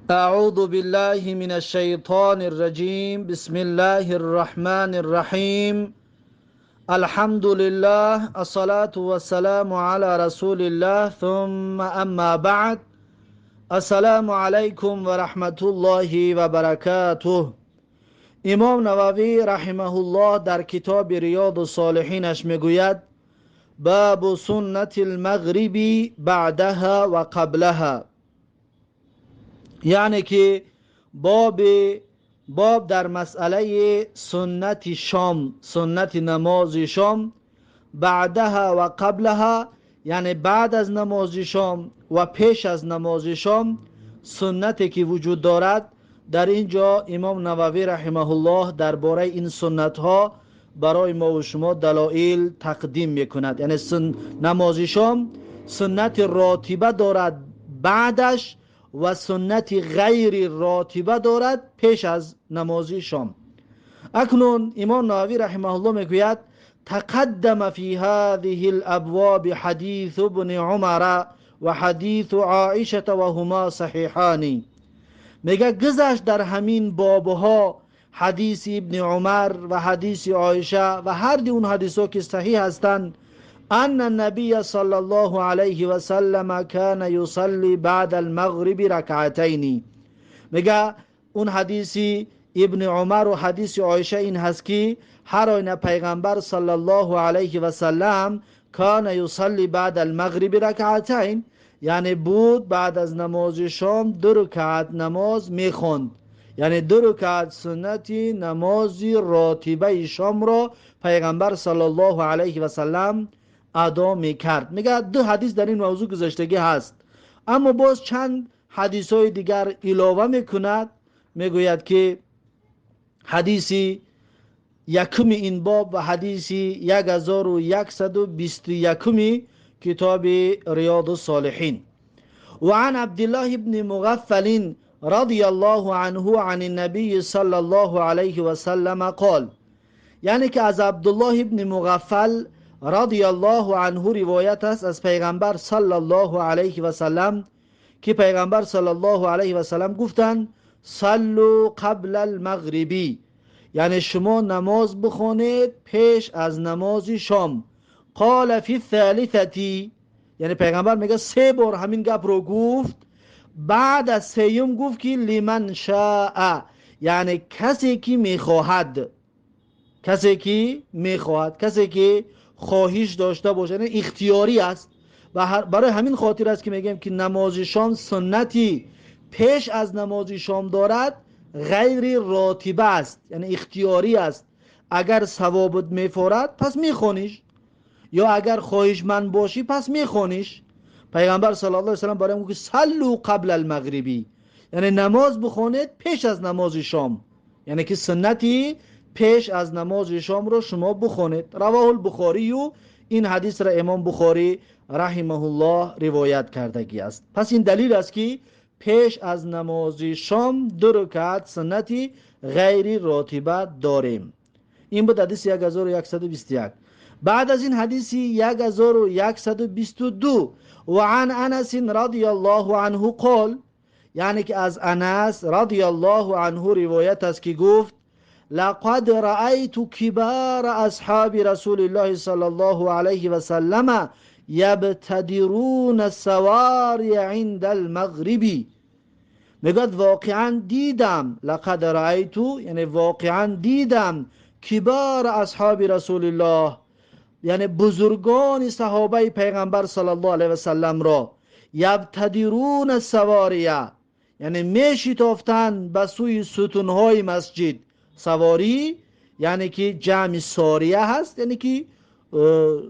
أعوذ بالله من الشيطان الرجيم. بسم الله الرحمن الرحيم. الحمد لله، الصلاة والسلام على رسول الله، ثم أما بعد. السلام عليكم ورحمة الله وبركاته. امام نووی رحمه الله در کتاب ریاض الصالحینش میگوید: باب سنت المغرب بعدها و قبلها، یعنی که باب در مسئله سنت شام، سنت نماز شام، بعدها و قبلها، یعنی بعد از نماز شام و پیش از نماز شام سنتی که وجود دارد. در اینجا امام نووی رحمه الله درباره این سنت ها برای ما و شما دلایل تقدیم میکند. یعنی نماز شام سنت راتبه دارد بعدش و سنت غیر راتبه دارد پیش از نماز شام. اکنون امام نووی رحمه الله میگوید: تقدم فی هذه الابواب حدیث ابن عمر و حدیث عائشه و هما صحیحان. میگه گذشت در همین بابها حدیث ابن عمر و حدیث عایشه و هر دی اون حدیثا که صحیح هستند. ان النبی صلی الله علیه و سلم کان یصلی بعد المغرب رکعتین. میگه اون حدیث ابن عمر و حدیث عایشه این هست که هر آینه پیغمبر صلی الله علیه و سلم کان یصلی بعد المغرب رکعتین، یعنی بود بعد از نماز شام 2 رکعت نماز میخوند. یعنی 2 رکعت سنتی نماز راتبه شام را پیغمبر صلی الله علیه و سلم ادا میکرد. میگه 2 حدیث در این موضوع گذشتگی هست، اما باز چند حدیث های دیگر علاوه میکند. میگوید که حدیث یکم این باب و حدیث 1121 کتاب ریاض الصالحین: و عن عبدالله بن مغفل رضی الله عنه عن النبی صلی الله علیه و سلم قال، یعنی که از عبدالله بن مغفل رضی الله عنه روایت است از پیغمبر صلی الله علیه و سلم که پیغمبر صلی الله علیه و سلم گفتند: صلوا قبل المغربی، یعنی شما نماز بخونید پیش از نماز شام. قال فی الثالثه، یعنی پیغمبر میگه 3 بار همین گپ رو گفت. بعد از سیوم گفت که لمن شاء، یعنی کسی که میخواهد، کسی که میخواهد، کسی که خواهش داشته باشه، یعنی اختیاری است. و برای همین خاطر است که میگیم که نماز شام سنتی پیش از نماز شام دارد غیر راتبه است، یعنی اختیاری است. اگر ثوابت میفورد پس میخونیش، یا اگر خواهشمند باشی پس میخونیش. پیغمبر صلی الله علیه و سلم برای اون که صلوا قبل المغربی، یعنی نماز بخونید پیش از نماز شام، یعنی که سنتی پیش از نماز شام رو شما بخونید. رواه البخاری، و این حدیث را امام بخاری رحمه الله روایت کردگی است. پس این دلیل است که پیش از نماز شام 2 رکعت سنتی غیر راتبه داریم. این بود حدیث 1121. بعد از این حدیث 1122: و عن انس رضی الله عنه قال، یعنی که از انس رضی الله عنه روایت است که گفت: لقد رأيت كبار اصحاب رسول الله صلی الله علیه و سلم یبتدرون السواری عند المغرب. میگوید واقعا دیدم، لقد رأيت یعنی واقعا دیدم، کبار اصحاب رسول الله، یعنی بزرگان صحابه پیغمبر صلی الله علیه و سلم را، یبتدرون السواریه، یعنی میشتافتند به سوی ستونهای مسجد. سواری یعنی که جمع ساریه هست، یعنی که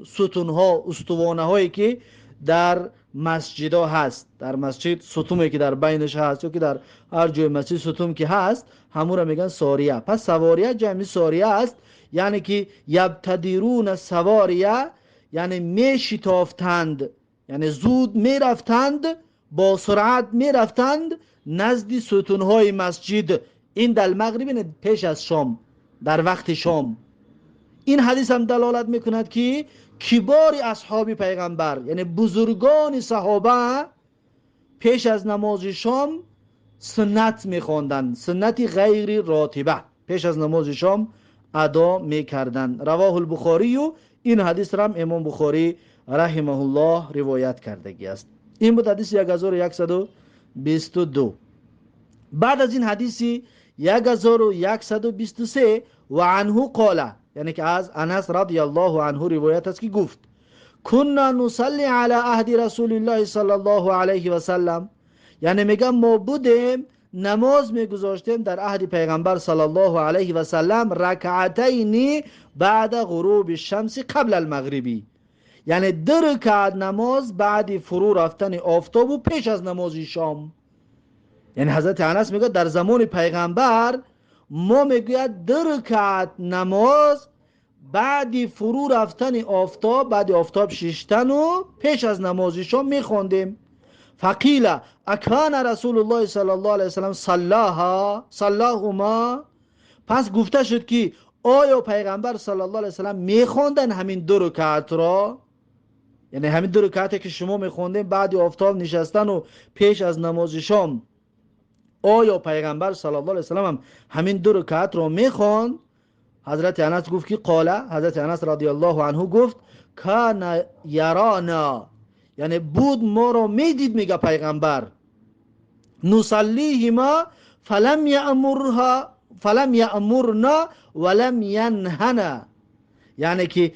ستونها، استوانه هایی که در مسجد ها هست. در مسجد ستونی که در بینش هست، یا که در هر جای مسجد ستون که هست، همون را میگن ساریه. پس سواریه جمع ساریه است، یعنی که یبتدرون سواریه، یعنی میشتافتند، یعنی زود میرفتند، با سرعت میرفتند نزد ستونهای مسجد. این در المغرب، پیش از شام، در وقت شام. این حدیث هم دلالت میکند که کبار اصحاب پیغمبر، یعنی بزرگان صحابه، پیش از نماز شام سنت میخوندن، سنتی غیر راتبه پیش از نماز شام ادا میکردن. رواه البخاری، و این حدیث را هم امام بخاری رحمه الله روایت کردگی است. این بود حدیث 1122. بعد از این حدیثی 1123 و عنه قال، یعنی که از انس رضی الله عنه روایت است که گفت کنا نصلی علی عهد رسول الله صلی الله علیه و سلم، یعنی میگم ما بودیم نماز میگذاشتیم در عهد پیغمبر صلی الله علیه و سلم رکعتین بعد غروب الشمس قبل المغربی، یعنی 2 رکعت نماز بعد فرو رفتن آفتاب و پیش از نماز شام. یعنی حضرت انس میگه در زمان پیغمبر ما میگوید 2 رکعت نماز بعد فرو رفتن آفتاب، بعد آفتاب شیشتن و پیش از نماز شام میخوندیم. فقیل اکان رسول الله صلی الله علیه وسلم صلاهما، پس گفته شد که آیا پیغمبر صلی الله علیه وسلم میخوندن همین 2 رکعت را؟ یعنی همین 2 رکعتی که شما میخوندین بعد آفتاب نشستن و پیش از نماز شام، آیا پیغمبر صلی الله علیه وسلم هم همین 2 رکعت را میخوند؟ حضرت انس گفت که قال، حضرت انس رضی الله عنه گفت کان یرانا، یعنی بود ما را میدید، میگه پیغمبر نصلیهما فلم یأمرنا ولم ینهنا، یعنی که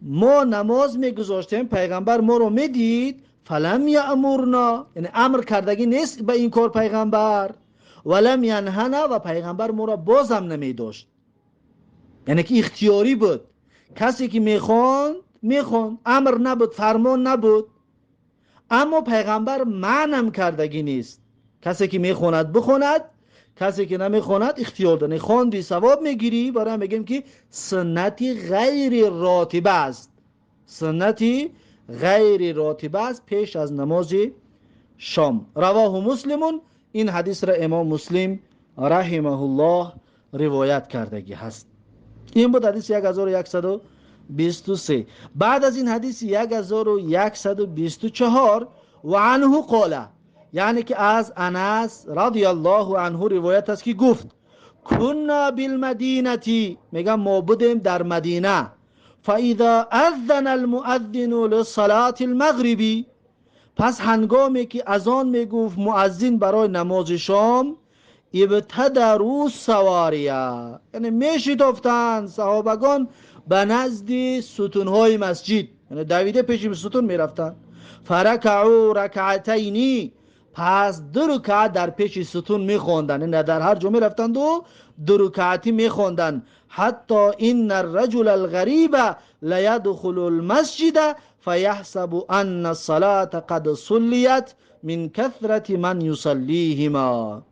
ما نماز میگذاشتیم پیغمبر ما را میدید، فلم یأمرنا یعنی امر کردگی نیست به این کار پیغمبر، ولم ینهنا و پیغمبر ما را بازم نمیداشت، یعنی که اختیاری بود، کسی که میخوند امر نبود، فرمان نبود. اما پیغمبر معنم کردگی نیست، کسی که میخوند بخوند، کسی که نمیخوند اختیار داره. خواندی ثواب میگیری، برای میگیم که سنتی غیر راتبه است، سنتی غیر راتبه است پیش از نماز شام. رواه مسلمون، این حدیث را امام مسلم رحمه الله روایت کردگی هست. این بود حدیث 1123. بعد از این حدیث 1124 و عنه قال، یعنی که از انس رضی الله عنه روایت است که گفت کنا بالمدینه، میگم ما بودیم در مدینه، فاذا اذن المؤذن للصلاه المغربی، پس هنگامی که اذان میگفت مؤذن برای نماز شام، ابتدروا سواریا، یعنی میشتافتند صحابگان به نزد ستونهای مسجد، یعنی دویده پیش ستون میرفتند. فرکعوا رکعتین، پس 2 رکعت در پیش ستون میخوندن، یعنی در هر جا میرفتند و 2 رکعتی میخوندن. حتی ان الرجل الغریب لیدخل المسجد فیحسب ان الصلاة قد صلیت من کثرت من یصلیهما.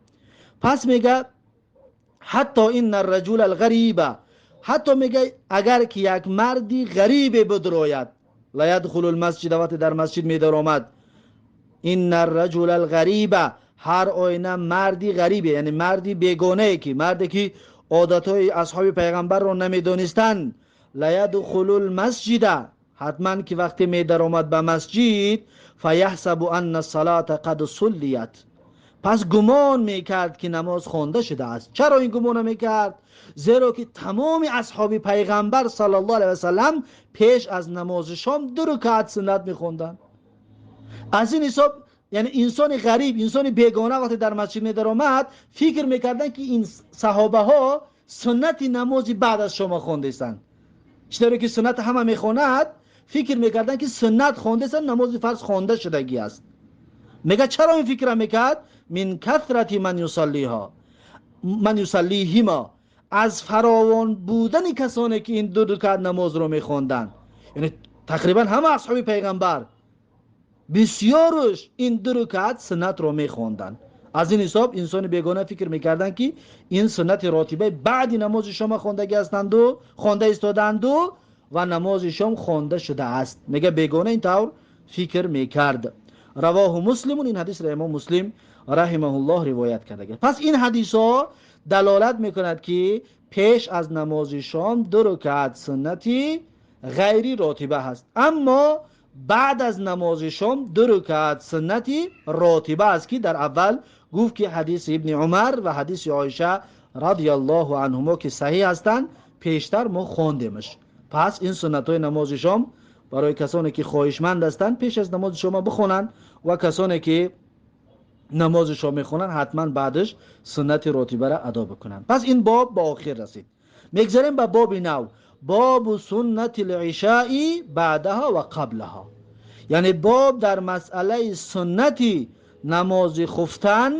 پس میگه حتی این الرجل الغریب، حتی میگه اگر که یک مردی غریب بدراید، لا يدخل المسجد، وقتی در مسجد میدر آمد، این الرجل الغریب، هر آینه مردی غریبه، یعنی مردی بیگانه، که مردی که عادتهای اصحاب پیغمبر رو نمیدونستن، لا يدخل المسجد، حتما که وقتی میدر آمد به مسجد، فیحسب ان الصلاة قد صلیت، پس گمان میکرد که نماز خوانده شده است. چرا این گمان میکرد؟ زیرا که تمام اصحاب پیغمبر صلی الله علیه و سلم پیش از نماز شام 2 رکعت سنت میخوندن. از این حساب یعنی انسان غریب، انسان بیگانه وقتی در مسجد میدر آمد، فکر میکردن که این صحابه ها سنت نماز بعد از شام خونده استند. چطوری که سنت همه میخواند، فکر میکردن که سنت خونده است، نماز فرض خونده شدگی است. میگه چرا این فکر میکرد؟ من کثرت من یصلیهما، از فراوان بودن کسانی که این 2 رکعت نماز رو میخوندن، یعنی تقریبا همه اصحاب پیغمبر بسیارش این 2 رکعت سنت رو میخوندن. از این حساب انسان بیگانه فکر میکردن که این سنت راتبه بعد نماز شام خوندگی هستند و خونده ایستادند و نماز شام خونده شده است. میگه بیگانه اینطور فکر میکرد. رواه مسلمون، این حدیث را امام مسلم رحمه الله روایت کرده. پس این حدیث ها دلالت میکند که پیش از نماز شام 2 رکعت سنتی غیری راتبه هست. اما بعد از نماز شام 2 رکعت سنت راتبه است که در اول گفت که حدیث ابن عمر و حدیث عایشه رضی الله عنهما که صحیح هستند پیشتر ما خواندیمش. پس این سنت های نماز شام برای کسانی که خواهشمند هستند پیش از نماز شام بخونند و کسانی که نماز شام میخونن حتما بعدش سنت راتبه را ادا بکنن. پس این باب با آخر رسید. میگذاریم به باب نو، باب سنت العشاء بعدها و قبلها، یعنی باب در مسئله سنتی نماز خفتن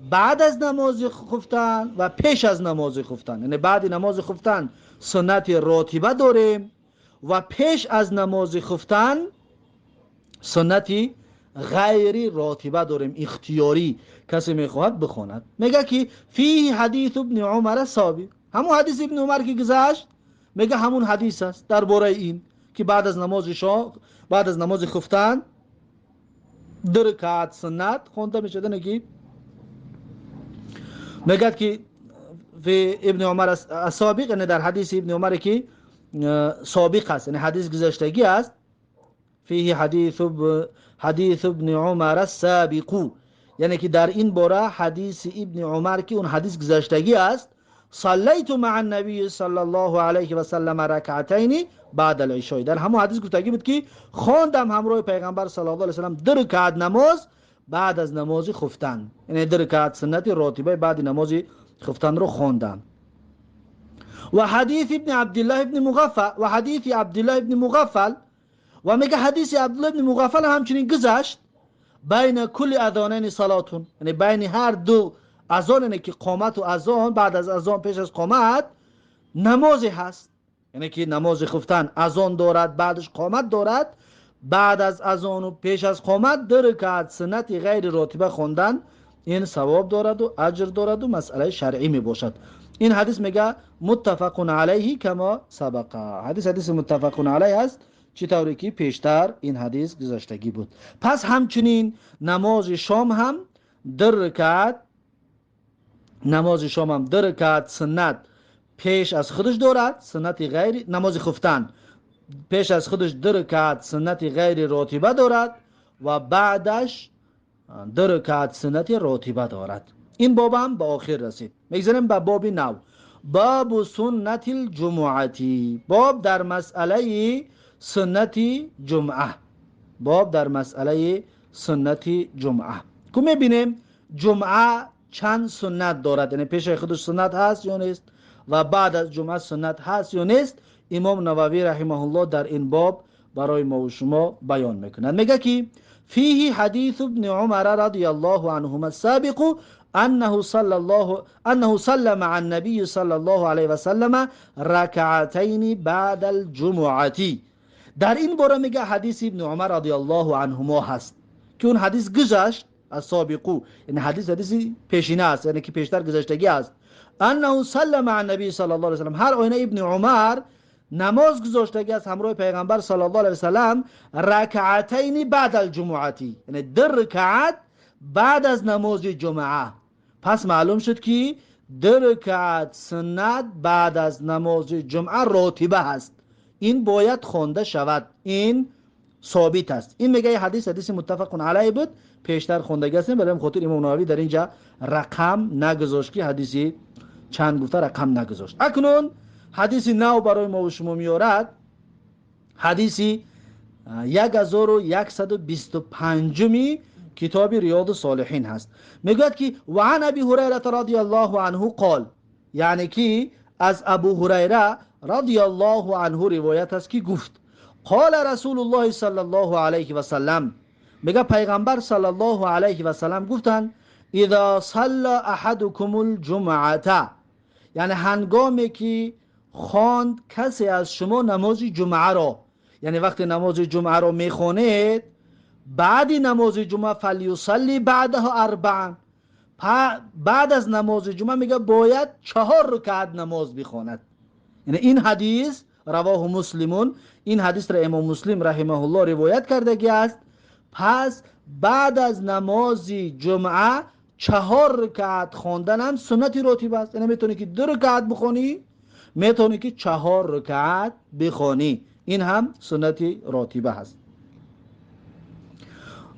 بعد از نماز خفتن و پیش از نماز خفتن. یعنی بعد نماز خفتن سنت راتبه داریم و پیش از نماز خفتن سنتی غیر راتبه داریم، اختیاری کسی میخواهد بخواند. میگه که فی حدیث ابن عمر سابق، همون حدیث ابن عمر که گذشت میگه همون حدیث است درباره این که بعد از نماز شام بعد از نماز خفتن 2 رکعت سنت خونده میشه. نگی میگه که فی ابن عمر سابق، یعنی در حدیث ابن عمر که سابق است، یعنی حدیث گذشتگی است. فیه حدیث ابن عمر السابق، یعنی که در این باره حدیث ابن عمر که اون حدیث گذشتگی است. صلیت مع النبی صلی الله علیه و سلم رکعتین بعد العشاء، در همون حدیث گفتگی بود که خواندم همراه پیغمبر صلی الله علیه و سلم 2 رکعت نماز بعد از نماز خفتن، یعنی 2 رکعت سنت راتبه بعد نماز خفتن رو خواندم. و حدیث ابن عبدالله ابن مغفل و حدیث عبدالله ابن مغفل، و میگه حدیث عبدالله ابن مغفل همچنین گذشت بین کل اذانین صلاتون، یعنی بین هر 2 اذان، یعنی که قامت و اذان، بعد از اذان پیش از قامت نمازی هست، یعنی که نماز خفتن اذان دارد بعدش قامت دارد، بعد از اذان و پیش از قامت 2 رکعت سنت غیر راتبه خواندن این ثواب دارد و اجر دارد و مسئله شرعی می باشد. این حدیث میگه متفق علیه کما سبق، حدیث متفق علیه است چطوری که پیشتر این حدیث گذشتگی بود. پس همچنین نماز شام هم 2 رکعت سنت پیش از خودش دارد، سنت غیر نماز خفتن پیش از خودش 2 رکعت سنت غیر راتبه دارد و بعدش 2 رکعت سنت راتبه دارد. این باب هم به آخر رسید. میگذاریم به باب نو، باب سنت الجمعتی، باب در مسئله سنت جمعه، باب در مسئله سنت جمعه که میبینیم جمعه چند سنت دارد، یعنی پیش خودش سنت هست یا نیست و بعد از جمعه سنت هست یا نیست. امام نووی رحمه الله در این باب برای ما و شما بیان میکنند. میگه که فیه حدیث ابن عمر رضی الله عنهما السابق انه صلى مع النبي صلى الله علیه و سلم رکعتین بعد الجمعه. در این باره میگه حدیث ابن عمر رضی الله عنهما هست که اون حدیث گذشت از سابقو، یعنی حدیث پیشینه است، یعنی که پیشتر گذشتگی است. انه صلى مع النبي صلی الله علیه و سلم، هر آینه ابن عمر نماز گذاشتگی است همراه پیغمبر صلی الله علیه و سلم رکعتین بعد الجمعه، یعنی 2 رکعت بعد از نماز جمعه. پس معلوم شد که 2 رکعت سنت بعد از نماز جمعه راتبه هست، این باید خوانده شود، این ثابت است. این میگه حدیث متفق علیه بود، پیشتر خوندگی است، برای خاطر امام نووی در اینجا رقم نگذاشت که حدیثی چند گفته رقم نگذاشت. اکنون حدیث نو برای ما و شما میارد، حدیثی 1125 کتاب ریاض الصالحین هست. میگوید که وعن ابی هریره رضی الله عنه قال، یعنی که از ابو هریره رضی الله عنه روایت است که گفت قال رسول الله صلی الله علیه و سلم، میگه پیغمبر صلی الله علیه و سلم گفتن اذا صلى احدكم الجمعه، یعنی هنگامی که خواند کسی از شما نماز جمعه را، یعنی وقتی نماز جمعه را میخوانید بعد نماز جمعه فلیصلی بعدها 4، بعد از نماز جمعه میگه باید 4 رکعت نماز بخواند. یعنی این حدیث رواه مسلمون، این حدیث را امام مسلم رحمه الله روایت کرده است. پس بعد از نماز جمعه 4 رکعت خواندن هم سنت راتبه است، یعنی میتونی که 2 رکعت بخونی، میتونی که 4 رکعت بخونی، این هم سنت راتبه هست.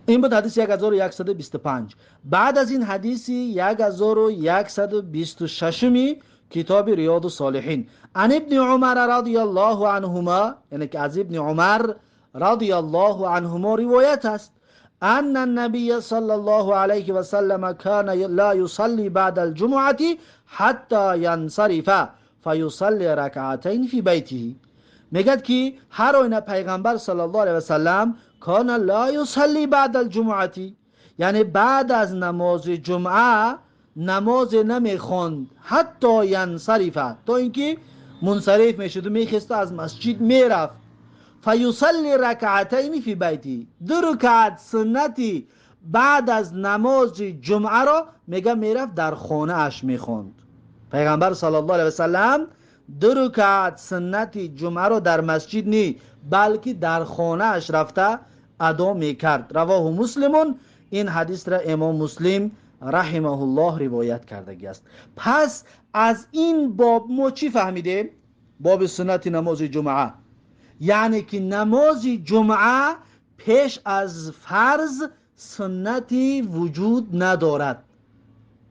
این بود حدیث 1125. بعد از این حدیث 1126 کتاب ریاض الصالحین، عن ابن عمر رضی الله عنهما، یعنی که از ابن عمر رضی الله عنهما روایت است، ان النبي صلی الله علیه و سلم كان لا يصلي بعد الجمعه حتى ينصرف فيصلي ركعتين في بيته. میگد که هر آینه پیغمبر صلی الله علیه و سلم کان لا یصلی بعد الجمعه، یعنی بعد از نماز جمعه نماز نمیخوند حتی ینصرف، تا اینکه منصرف میشد و میخست از مسجد میرفت. فیصلی رکعتین فی بیتی، 2 رکعت سنتی بعد از نماز جمعه را میگه میرفت در خانه اش میخوند. پیغمبر صلی الله علیه و سلم 2 رکعت سنتی جمعه را در مسجد نی بلکه در خانه اش رفته ادا میکرد. رواه مسلمون، این حدیث را امام مسلم رحمه الله روایت کرده است. پس از این باب ما چی فهمیدیم؟ باب سنت نماز جمعه، یعنی که نماز جمعه پیش از فرض سنتی وجود ندارد.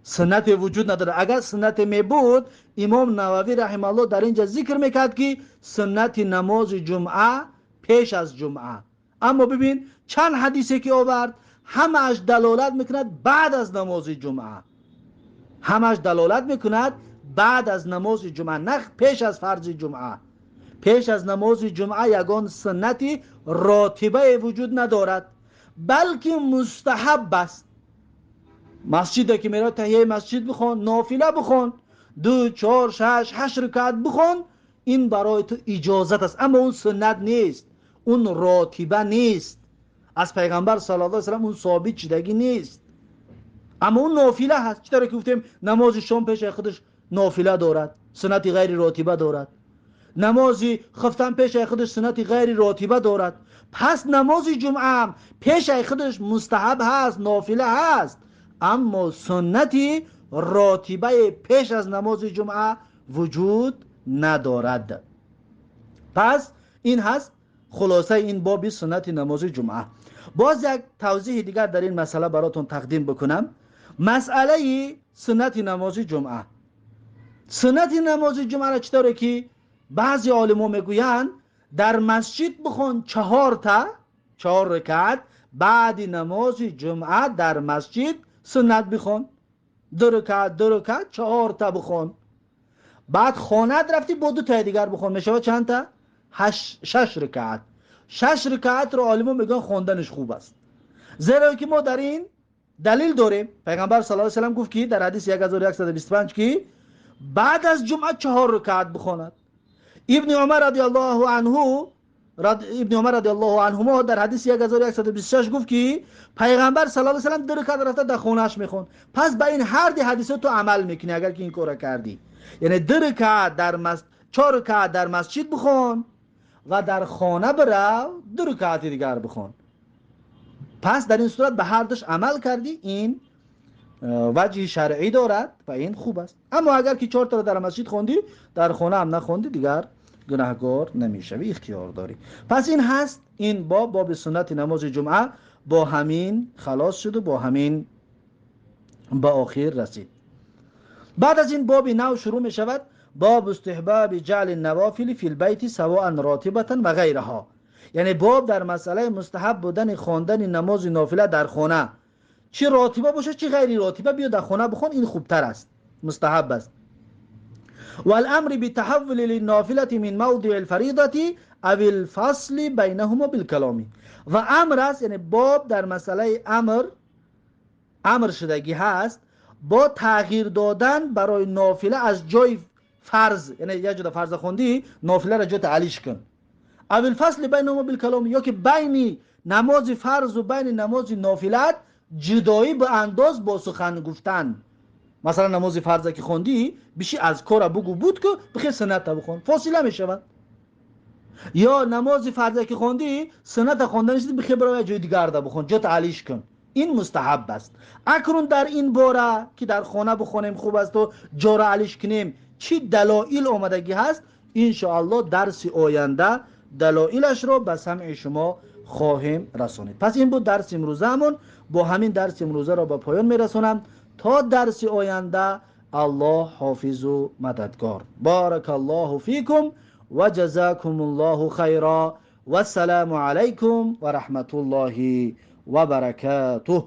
سنت وجود نداره. اگر سنت می بود امام نووی رحمه الله در اینجا ذکر میکرد که سنت نماز جمعه پیش از جمعه، اما ببین چند حدیثی که آورد همش دلالت میکند بعد از نماز جمعه، همش دلالت میکند بعد از نماز جمعه، نه پیش از فرض جمعه. پیش از نماز جمعه یگان سنتی راتبه وجود ندارد بلکه مستحب است. مسجد که میره تحیه مسجد بخون، نافله بخون، 2 4 6 8 رکعت بخون، این برای تو اجازت است، اما اون سنت نیست، اون راتبه نیست، از پیغمبر صلی الله علیه و سلم اون ثابت شدگی نیست، اما اون نافله هست. چطور که گفتیم نماز شام پیش خودش نافله دارد، سنتی غیر راتبه دارد، نماز خفتن پیش خودش سنتی غیر راتبه دارد، پس نماز جمعه هم پیش خودش مستحب هست، نافله هست، اما سنتی راتبه پیش از نماز جمعه وجود ندارد. پس این هست خلاصه این باب سنت نماز جمعه. باز یک توضیح دیگر در این مسئله براتون تقدیم بکنم. مسئله سنت نماز جمعه، سنت نماز جمعه را چطوره که بعضی علما میگویند در مسجد بخون 4 رکعت بعد نماز جمعه در مسجد سنت بخون، 2 رکعت 4 تا بخون، بعد خانه رفتی با 2 تا دیگر بخون، میشه چند تا؟ 6 رکعت. 6 رکعت رو علما میگن خوندنش خوب است، زیرا که ما در این دلیل داریم. پیغمبر صلی الله علیه و سلم گفت که در حدیث 1125 که بعد از جمعه 4 رکعت بخواند. ابن عمر رضی الله عنهما در حدیث 1126 گفت که پیغمبر صلی الله علیه و سلم 2 رکعت رفته در خونه‌اش میخوند. پس به این هر دی حدیث تو عمل میکنی اگر که این کارو کردی، یعنی 2 رکعت در 4 رکعت در مسجد بخون و در خانه برو 2 رکعت دیگر بخون. پس در این صورت به هر دوش عمل کردی، این وجه شرعی دارد و این خوب است. اما اگر که 4 تا در مسجد خوندی در خانه هم نخوندی دیگر گناهگار نمیشوی، اختیار داری. پس این هست این باب سنت نماز جمعه با همین خلاص شد و با همین با آخر رسید. بعد از این باب نو شروع می شود، باب استحباب جعل النوافل فی البیت سواء راتبه و غیرها، یعنی باب در مسئله مستحب بودن خواندن نماز نافله در خانه، چه راتبه باشه چه غیر راتبه، بیا در خانه بخون، این خوبتر است، مستحب است. والامر بتحول للنافله من موضع الفریضه او الفصل بینهما بالکلام، و امر است، یعنی باب در مسئله امر شدگی هست با تغییر دادن برای نافله از جای فرض، یعنی یه جا فرض خوندی نافله را جا تعلیش کن، او الفصل بینهما بالکلام، یا که بین نماز فرض و بین نماز نافله جدایی به انداز با سخن گفتن. مثلا نماز فرض که خوندی بشی از کار بگو بود که بخیر سنت بخون، فاصله می شود. یا نماز فرض که خوندی سنت خوندنش بخیر برای جای دیگر بخون، جا تعلیش کن، این مستحب است. اکنون در این باره که در خانه بخونیم خوب است و جا را علیش کنیم چی دلایل آمدگی هست، ان شاء الله درس آینده دلایلش رو به سمع شما خواهیم رسانید. پس این بود درس امروزمون. با همین درس امروزه را به پایان میرسونم تا درس آینده. الله حافظ و مددگار. بارک الله فیکم و جزاکم الله خیرا و السلام علیکم و رحمت الله و برکاته.